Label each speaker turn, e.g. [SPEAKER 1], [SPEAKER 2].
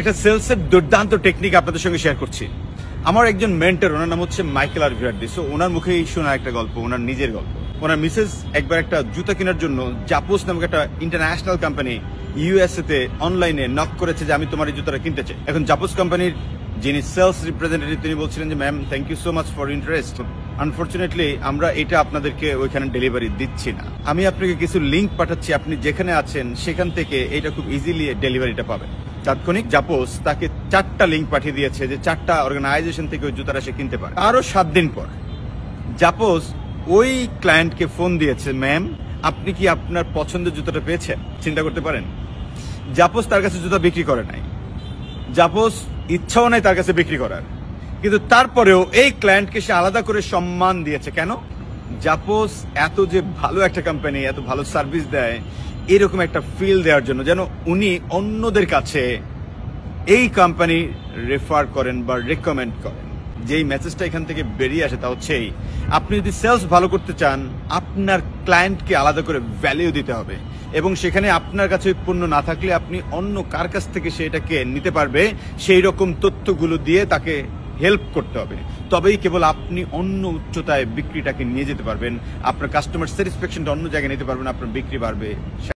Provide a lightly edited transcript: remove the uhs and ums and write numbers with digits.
[SPEAKER 1] একটা সেলসের দুর্দান্ত টেকনিক আপনাদের সঙ্গে শেয়ার করছি। আমার একজন মেন্টর, ওনার নাম হচ্ছে মাইকেল আরভিয়ার্ডি। সো ওনার মুখেই শোনা একটা গল্প, ওনার নিজের গল্প। ওনার মিসেস একবার একটা জুতা কেনার জন্য জাপোস নামক একটা ইন্টারন্যাশনাল কোম্পানি ইউএসএ তে অনলাইনে নক করেছে যে আমি তোমার এই জুতাটা কিনতে চাই। এখন জাপোস কোম্পানির যিনি সেলস রিপ্রেজেন্টেটিভ তিনি বলছিলেন যে ma'am thank you so much for interest, unfortunately আমরা এটা আপনাদেরকে ওইখানে ডেলিভারি দিচ্ছি না। আমি আপনাকে কিছু লিঙ্ক পাঠাচ্ছি, আপনি যেখানে আছেন সেখান থেকে এটা খুব ইজিলি ডেলিভারিটা পাবেন। তাৎক্ষণিক জাপোস তাকে 4টা লিঙ্ক পাঠিয়ে দিয়েছে যে 4টা অর্গানাইজেশন থেকে ওই জুতাটা সে কিনতে পারে। আরো 7 দিন পর জাপোস ওই ক্লায়েন্টকে ফোন দিয়েছে, ম্যাম আপনি কি আপনার পছন্দের জুতাটা পেয়েছেন? চিন্তা করতে পারেন, জাপোস তার কাছে জুতা বিক্রি করে নাই, জাপোস ইচ্ছাও নাই তার কাছে বিক্রি করার, কিন্তু তারপরেও এই ক্লায়েন্টকে সে আলাদা করে সম্মান দিয়েছে। কেন? জাপোস এত যে ভালো একটা কোম্পানি, এত ভালো সার্ভিস দেয়, এরকম একটা ফিল দেওয়ার জন্য যেন উনি অন্যদের কাছে এই কোম্পানি রেফার করেন বা রেকমেন্ড করেন। যেই মেসেজটা এখান থেকে বেরিয়ে আসে তা হচ্ছে আপনি যদি সেলস ভালো করতে চান, আপনার ক্লায়েন্টকে আলাদা করে ভ্যালিউ দিতে হবে, এবং সেখানে আপনার কাছে পণ্য না থাকলে আপনি অন্য কার কাছ থেকে সেটাকে নিতে পারবে সেই রকম তথ্যগুলো দিয়ে তাকে হেল্প করতে হবে। তবেই কেবল আপনি অন্য উচ্চতায় বিক্রিটাকে নিয়ে যেতে পারবেন, আপনার কাস্টমার স্যাটিসফ্যাকশনটা অন্য জায়গায় নিতে পারবেন, আপনার বিক্রি বাড়বে।